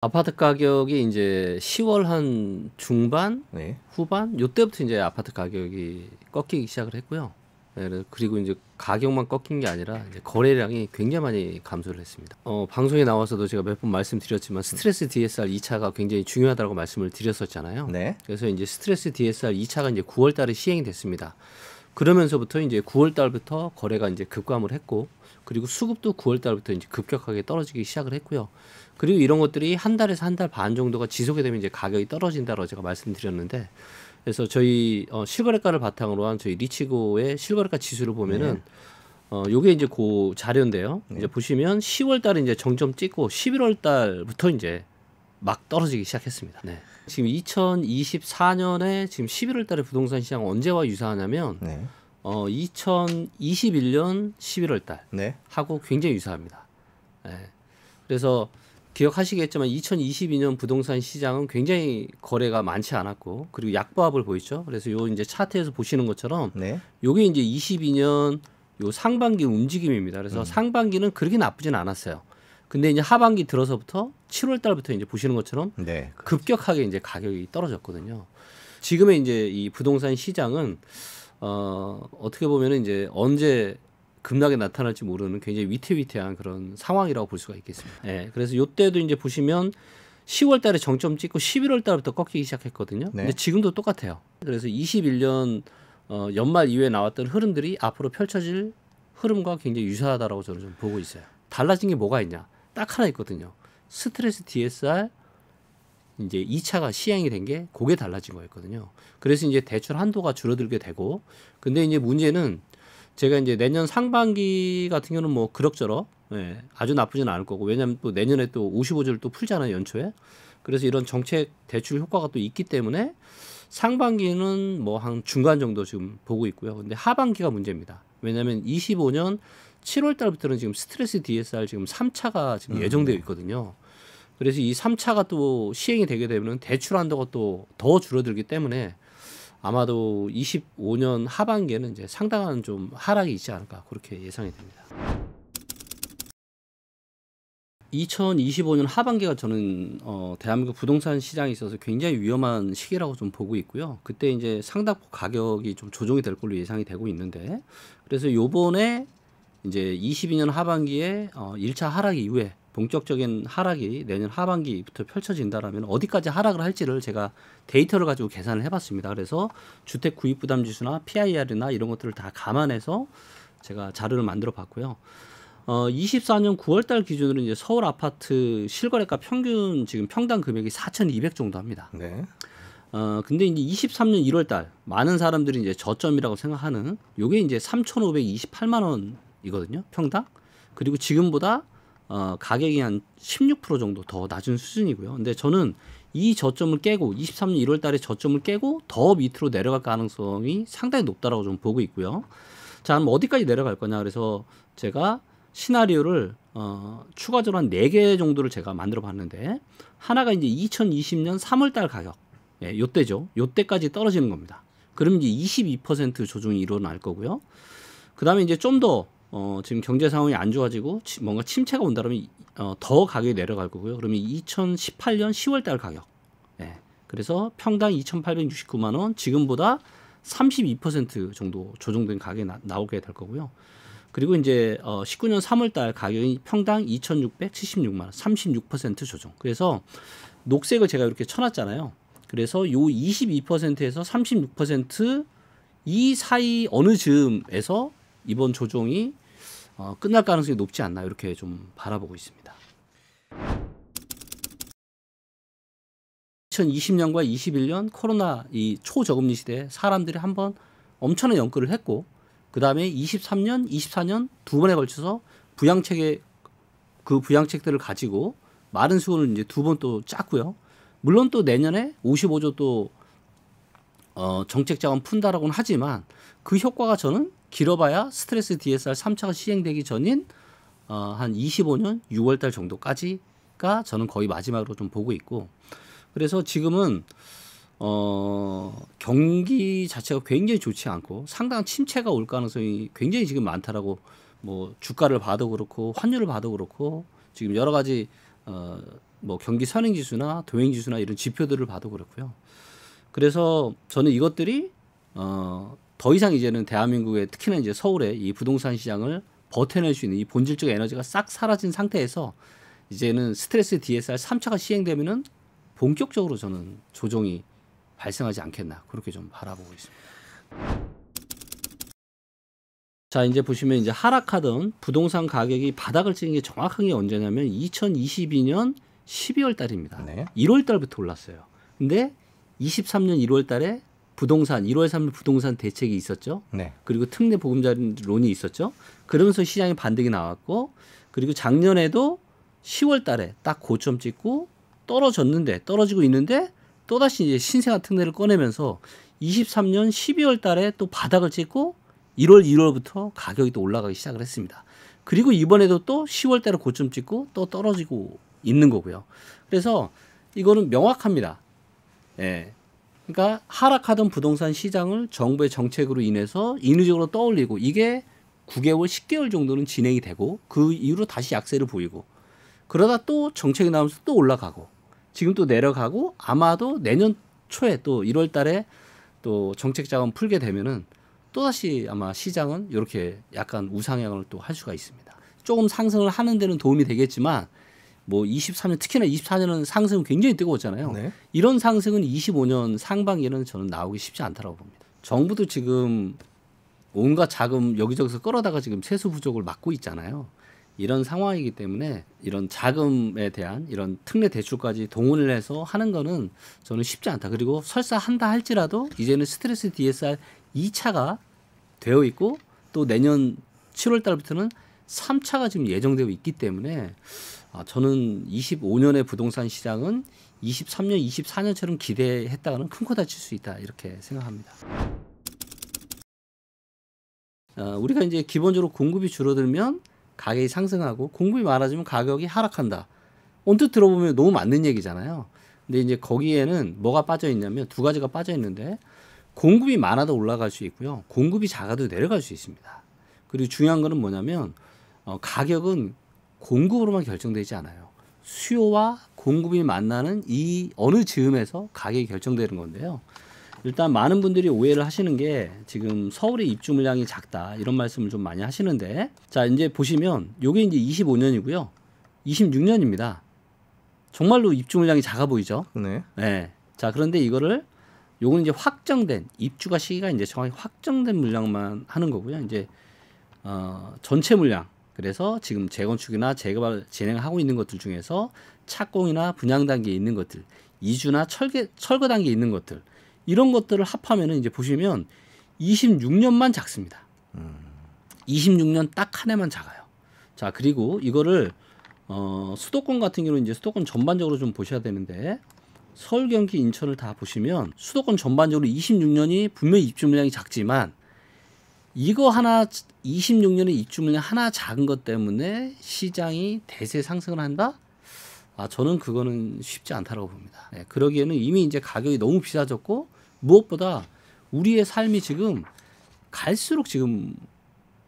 아파트 가격이 인제 10월 한 중반, 네. 후반 요때부터 인제 아파트 가격이 꺾이기 시작을 했고요. 예 그리고 인제 가격만 꺾인 게 아니라 이제 거래량이 굉장히 많이 감소를 했습니다. 방송에 나와서도 제가 몇 번 말씀드렸지만 스트레스 DSR 2 차가 굉장히 중요하다고 말씀을 드렸었잖아요. 네. 그래서 인제 스트레스 DSR 2 차가 인제 9월 달에 시행이 됐습니다. 그러면서부터 인제 9월 달부터 거래가 인제 급감을 했고, 그리고 수급도 9월 달부터 인제 급격하게 떨어지기 시작을 했고요. 그리고 이런 것들이 한 달에서 한 달 반 정도가 지속이 되면 이제 가격이 떨어진다라고 제가 말씀드렸는데, 그래서 저희 실거래가를 바탕으로 한 저희 리치고의 실거래가 지수를 보면은 요게 이제 그 자료인데요. 네. 이제 보시면 10월 달에 이제 정점 찍고 11월 달부터 이제 막 떨어지기 시작했습니다. 네. 지금 2024년에 지금 11월 달에 부동산 시장 언제와 유사하냐면 네. 2021년 11월 달 네. 하고 굉장히 유사합니다. 네. 그래서 기억하시겠지만 2022년 부동산 시장은 굉장히 거래가 많지 않았고, 그리고 약보합을 보였죠. 그래서 요 이제 차트에서 보시는 것처럼 네. 요게 이제 22년 요 상반기 움직임입니다. 그래서 상반기는 그렇게 나쁘진 않았어요. 근데 이제 하반기 들어서부터 7월 달부터 이제 보시는 것처럼 네. 급격하게 이제 가격이 떨어졌거든요. 지금의 이제 이 부동산 시장은 어떻게 보면은 이제 언제 급락이 나타날지 모르는 굉장히 위태위태한 그런 상황이라고 볼 수가 있겠습니다. 예. 그래서 요때도 이제 보시면 10월 달에 정점 찍고 11월 달부터 꺾이기 시작했거든요. 네. 근데 지금도 똑같아요. 그래서 21년 연말 이후에 나왔던 흐름들이 앞으로 펼쳐질 흐름과 굉장히 유사하다라고 저는 좀 보고 있어요. 달라진 게 뭐가 있냐? 딱 하나 있거든요. 스트레스 DSR 이제 2차가 시행이 된 게 그게 달라진 거였거든요. 그래서 이제 대출 한도가 줄어들게 되고, 근데 이제 문제는 제가 이제 내년 상반기 같은 경우는 뭐 그럭저럭 아주 나쁘지는 않을 거고, 왜냐하면 또 내년에 또 55조를 또 풀잖아요, 연초에. 그래서 이런 정책 대출 효과가 또 있기 때문에 상반기는 뭐 한 중간 정도 지금 보고 있고요. 근데 하반기가 문제입니다. 왜냐하면 25년 7월 달부터는 지금 스트레스 DSR 지금 3차가 지금 예정되어 있거든요. 그래서 이 3차가 또 시행이 되게 되면 대출 한도가 또 더 줄어들기 때문에 아마도 25년 하반기에는 이제 상당한 좀 하락이 있지 않을까, 그렇게 예상이 됩니다. 2025년 하반기가 저는 대한민국 부동산 시장에 있어서 굉장히 위험한 시기라고 좀 보고 있고요. 그때 이제 상당폭 가격이 좀 조정이 될 걸로 예상이 되고 있는데, 그래서 요번에 이제 22년 하반기에 1차 하락 이후에 본격적인 하락이 내년 하반기부터 펼쳐진다라면 어디까지 하락을 할지를 제가 데이터를 가지고 계산을 해봤습니다. 그래서 주택 구입 부담 지수나 PIR이나 이런 것들을 다 감안해서 제가 자료를 만들어 봤고요. 24년 9월 달 기준으로 이제 서울 아파트 실거래가 평균 지금 평당 금액이 4,200 정도 합니다. 네. 근데 이제 23년 1월 달 많은 사람들이 이제 저점이라고 생각하는 요게 이제 3,528만 원이거든요, 평당. 그리고 지금보다 가격이 한 16% 정도 더 낮은 수준이고요. 근데 저는 이 저점을 깨고 23년 1월 달에 저점을 깨고 더 밑으로 내려갈 가능성이 상당히 높다라고 좀 보고 있고요. 자, 그럼 어디까지 내려갈 거냐? 그래서 제가 시나리오를 추가적으로 한 4개 정도를 제가 만들어 봤는데, 하나가 이제 2020년 3월 달 가격. 예, 요때죠. 요때까지 떨어지는 겁니다. 그럼 이제 22% 조정이 일어날 거고요. 그다음에 이제 좀 더 지금 경제 상황이 안 좋아지고 뭔가 침체가 온다면 더 가격이 내려갈 거고요. 그러면 2018년 10월 달 가격. 예. 그래서 평당 2,869만 원, 지금보다 32% 정도 조정된 가격이 나오게 될 거고요. 그리고 이제 19년 3월 달 가격이 평당 2,676만 원, 36% 조정. 그래서 녹색을 제가 이렇게 쳐놨잖아요. 그래서 요 22%에서 36% 사이 어느 즈음에서 이번 조정이 끝날 가능성이 높지 않나, 이렇게 좀 바라보고 있습니다. 2020년과 21년 코로나 이 초저금리 시대에 사람들이 한번 엄청난 연끌을 했고, 그 다음에 23년, 24년 두 번에 걸쳐서 부양책들을 가지고 많은 수건을 이제 두 번 또 짰고요. 물론 또 내년에 55조 또 정책 자금 푼다라고는 하지만 그 효과가 저는 길어봐야 스트레스 DSR 3차가 시행되기 전인 한 25년 6월 달 정도까지가 저는 거의 마지막으로 좀 보고 있고, 그래서 지금은 경기 자체가 굉장히 좋지 않고 상당한 침체가 올 가능성이 굉장히 지금 많다라고, 뭐 주가를 봐도 그렇고 환율을 봐도 그렇고 지금 여러 가지 뭐 경기 선행지수나 도행지수나 이런 지표들을 봐도 그렇고요. 그래서 저는 이것들이 더 이상 이제는 대한민국의 특히나 이제 서울의 이 부동산 시장을 버텨낼 수 있는 이 본질적 에너지가 싹 사라진 상태에서 이제는 스트레스 DSR 3차가 시행되면은 본격적으로 저는 조정이 발생하지 않겠나 그렇게 좀 바라보고 있습니다. 자, 이제 보시면 이제 하락하던 부동산 가격이 바닥을 찍은 게 정확하게 언제냐면 2022년 12월 달입니다. 네. 1월 달부터 올랐어요. 근데 23년 1월 달에 부동산 1월 3일 부동산 대책이 있었죠. 네. 그리고 특례 보금자리론이 있었죠. 그러면서 시장에 반등이 나왔고 그리고 작년에도 10월 달에 딱 고점 찍고 떨어지고 있는데 또다시 이제 신생아 특례를 꺼내면서 23년 12월 달에 또 바닥을 찍고 1월 2월부터 가격이 또 올라가기 시작을 했습니다. 그리고 이번에도 또 10월 달에 고점 찍고 또 떨어지고 있는 거고요. 그래서 이거는 명확합니다. 예. 그러니까 하락하던 부동산 시장을 정부의 정책으로 인해서 인위적으로 떠올리고 이게 9개월, 10개월 정도는 진행이 되고 그 이후로 다시 약세를 보이고 그러다 또 정책이 나오면서 또 올라가고 지금 또 내려가고 아마도 내년 초에 또 1월 달에 또 정책 자금 풀게 되면은 또다시 아마 시장은 이렇게 약간 우상향을 또 할 수가 있습니다. 조금 상승을 하는 데는 도움이 되겠지만 뭐 23년 특히나 24년은 상승은 굉장히 뜨거웠잖아요. 네. 이런 상승은 25년 상반기에는 저는 나오기 쉽지 않다고 봅니다. 정부도 지금 온갖 자금 여기저기서 끌어다가 지금 세수 부족을 막고 있잖아요. 이런 상황이기 때문에 이런 자금에 대한 이런 특례 대출까지 동원을 해서 하는 거는 저는 쉽지 않다. 그리고 설사 한다 할지라도 이제는 스트레스 DSR 2차가 되어 있고 또 내년 7월 달부터는 3차가 지금 예정되어 있기 때문에 저는 25년의 부동산 시장은 23년, 24년처럼 기대했다가는 큰 코 다칠 수 있다 이렇게 생각합니다. 우리가 이제 기본적으로 공급이 줄어들면 가격이 상승하고 공급이 많아지면 가격이 하락한다. 언뜻 들어보면 너무 맞는 얘기잖아요. 근데 이제 거기에는 뭐가 빠져 있냐면 두 가지가 빠져 있는데 공급이 많아도 올라갈 수 있고요. 공급이 작아도 내려갈 수 있습니다. 그리고 중요한 거는 뭐냐면 가격은 공급으로만 결정되지 않아요. 수요와 공급이 만나는 이 어느 즈음에서 가격이 결정되는 건데요. 일단 많은 분들이 오해를 하시는 게 지금 서울의 입주 물량이 작다 이런 말씀을 좀 많이 하시는데 자 이제 보시면 요게 이제 25년이고요. 26년입니다. 정말로 입주 물량이 작아 보이죠? 네. 네. 자 그런데 이거를 요건 이제 확정된 입주가 시기가 이제 정확히 확정된 물량만 하는 거고요. 이제 전체 물량 그래서 지금 재건축이나 재개발 진행하고 있는 것들 중에서 착공이나 분양 단계에 있는 것들, 이주나 철거 단계에 있는 것들 이런 것들을 합하면은 이제 보시면 26년만 작습니다. 26년 딱 한 해만 작아요. 자 그리고 이거를 수도권 같은 경우는 이제 수도권 전반적으로 좀 보셔야 되는데 서울, 경기, 인천을 다 보시면 수도권 전반적으로 26년이 분명히 입주 물량이 작지만 이거 하나 26년에 입주 물량 하나 작은 것 때문에 시장이 대세 상승을 한다? 저는 그거는 쉽지 않다고 봅니다. 네, 그러기에는 이미 이제 가격이 너무 비싸졌고 무엇보다 우리의 삶이 지금 갈수록 지금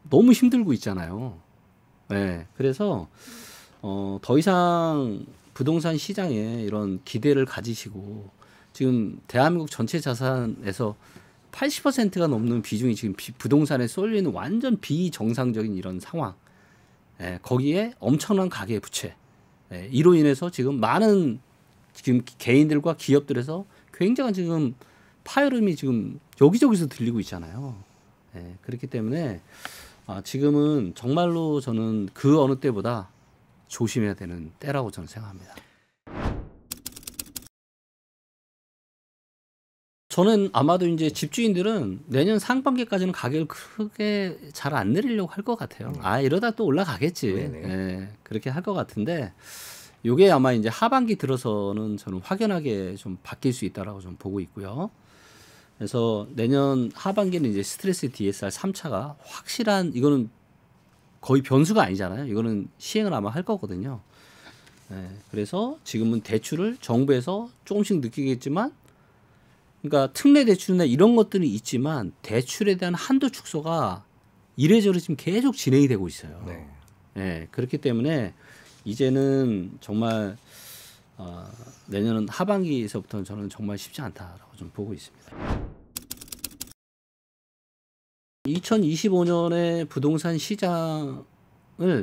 너무 힘들고 있잖아요. 네, 그래서 더 이상 부동산 시장에 이런 기대를 가지시고 지금 대한민국 전체 자산에서 80%가 넘는 비중이 지금 부동산에 쏠려 있는 완전 비정상적인 이런 상황. 거기에 엄청난 가계 부채. 이로 인해서 지금 많은 지금 개인들과 기업들에서 굉장한 지금 파열음이 지금 여기저기서 들리고 있잖아요. 그렇기 때문에 지금은 정말로 저는 그 어느 때보다 조심해야 되는 때라고 저는 생각합니다. 저는 아마도 이제 집주인들은 내년 상반기까지는 가격을 크게 잘 안 내리려고 할 것 같아요. 이러다 또 올라가겠지. 그렇게 할 것 같은데 요게 아마 이제 하반기 들어서는 저는 확연하게 좀 바뀔 수 있다라고 좀 보고 있고요. 그래서 내년 하반기는 이제 스트레스 DSR 3차가 확실한 이거는 거의 변수가 아니잖아요. 이거는 시행을 아마 할 거거든요. 그래서 지금은 대출을 정부에서 조금씩 느끼겠지만 그러니까 특례 대출이나 이런 것들이 있지만 대출에 대한 한도 축소가 이래저래 지금 계속 진행이 되고 있어요. 그렇기 때문에 이제는 정말 내년 하반기에서부터는 저는 정말 쉽지 않다라고 좀 보고 있습니다. 2025년의 부동산 시장을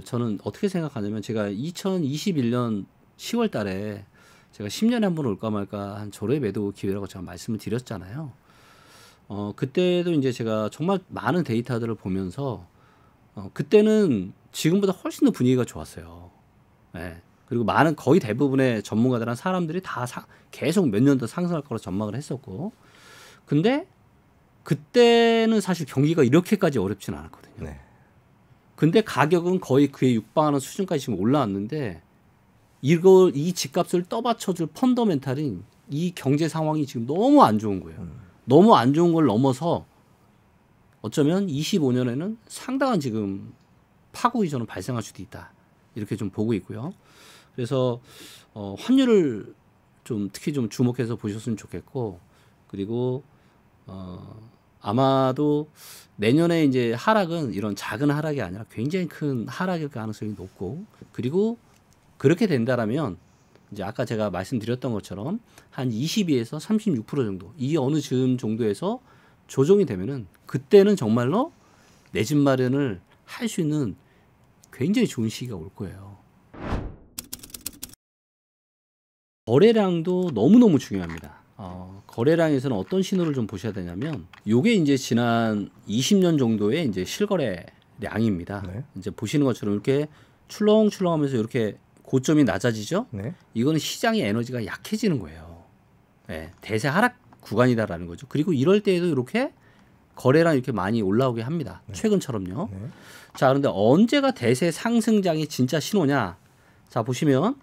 저는 어떻게 생각하냐면, 제가 2021년 10월 달에 제가 10년에 한 번 올까 말까 한 조례 매도 기회라고 제가 말씀을 드렸잖아요. 그때도 이제 제가 정말 많은 데이터들을 보면서 그때는 지금보다 훨씬 더 분위기가 좋았어요. 예. 그리고 많은 거의 대부분의 전문가들한 사람들이 다 계속 몇 년 더 상승할 거로 전망을 했었고, 근데 그때는 사실 경기가 이렇게까지 어렵지는 않았거든요. 네. 근데 가격은 거의 그에 육박하는 수준까지 지금 올라왔는데, 이 집값을 떠받쳐줄 펀더멘탈인 이 경제 상황이 지금 너무 안 좋은 거예요. 너무 안 좋은 걸 넘어서 어쩌면 25년에는 상당한 지금 파고 이전은 발생할 수도 있다, 이렇게 좀 보고 있고요. 그래서 환율을 좀 특히 좀 주목해서 보셨으면 좋겠고, 그리고 아마도 내년에 이제 하락은 이런 작은 하락이 아니라 굉장히 큰 하락일 가능성이 높고, 그리고 그렇게 된다라면 이제 아까 제가 말씀드렸던 것처럼 한 22에서 36% 정도, 이 어느 즈음 정도에서 조정이 되면은 그때는 정말로 내 집 마련을 할 수 있는 굉장히 좋은 시기가 올 거예요. 거래량도 너무너무 중요합니다. 거래량에서는 어떤 신호를 좀 보셔야 되냐면, 요게 이제 지난 20년 정도의 이제 실거래량입니다. 네. 이제 보시는 것처럼 이렇게 출렁출렁하면서 이렇게 고점이 낮아지죠. 네. 이거는 시장의 에너지가 약해지는 거예요. 네, 대세 하락 구간이다라는 거죠. 그리고 이럴 때에도 이렇게 거래량 이렇게 많이 올라오게 합니다. 네. 최근처럼요. 네. 자, 그런데 언제가 대세 상승장이 진짜 신호냐? 자, 보시면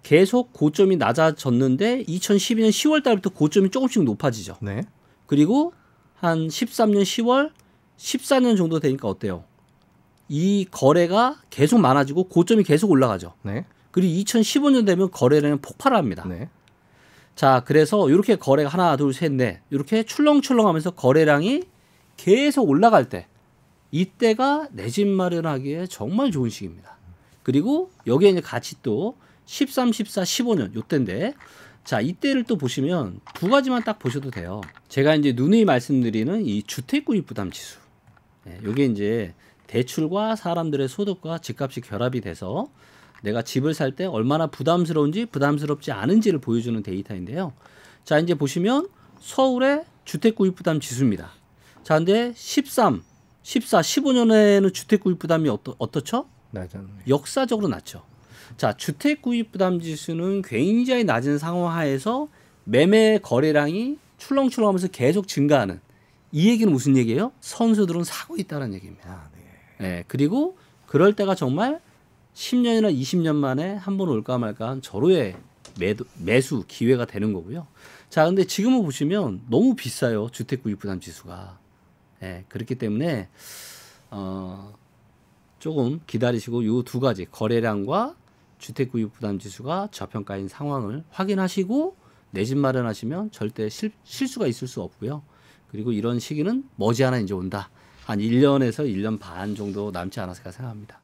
계속 고점이 낮아졌는데 2012년 10월 달부터 고점이 조금씩 높아지죠. 네. 그리고 한 13년 10월, 14년 정도 되니까 어때요? 이 거래가 계속 많아지고 고점이 계속 올라가죠. 네. 그리고 2015년 되면 거래량은 폭발을 합니다. 네. 자, 그래서 이렇게 거래가 하나, 둘, 셋, 넷 이렇게 출렁출렁하면서 거래량이 계속 올라갈 때, 이때가 내 집 마련하기에 정말 좋은 시기입니다. 그리고 여기에 이제 같이 또 13, 14, 15년 요때인데, 자, 이때를 또 보시면 두 가지만 딱 보셔도 돼요. 제가 이제 누누이 말씀드리는 이 주택구입 부담 지수. 네, 요게 이제 대출과 사람들의 소득과 집값이 결합이 돼서 내가 집을 살 때 얼마나 부담스러운지 부담스럽지 않은지를 보여주는 데이터인데요. 자, 이제 보시면 서울의 주택구입 부담 지수입니다. 자, 근데 13, 14, 15년에는 주택구입 부담이 어떻죠? 낮았네. 역사적으로 낮죠. 자, 주택구입 부담 지수는 굉장히 낮은 상황 하에서 매매 거래량이 출렁출렁하면서 계속 증가하는, 이 얘기는 무슨 얘기예요? 선수들은 사고 있다는 얘기입니다. 아, 네. 네, 그리고 그럴 때가 정말 10년이나 20년 만에 한 번 올까 말까 한 절호의 매수 기회가 되는 거고요. 자, 근데 지금은 보시면 너무 비싸요. 주택구입 부담 지수가. 네, 그렇기 때문에 조금 기다리시고 요 두 가지, 거래량과 주택구입 부담 지수가 저평가인 상황을 확인하시고 내 집 마련하시면 절대 실수가 있을 수 없고요. 그리고 이런 시기는 머지않아 이제 온다. 한 1년에서 1년 반 정도 남지 않았을까 생각합니다.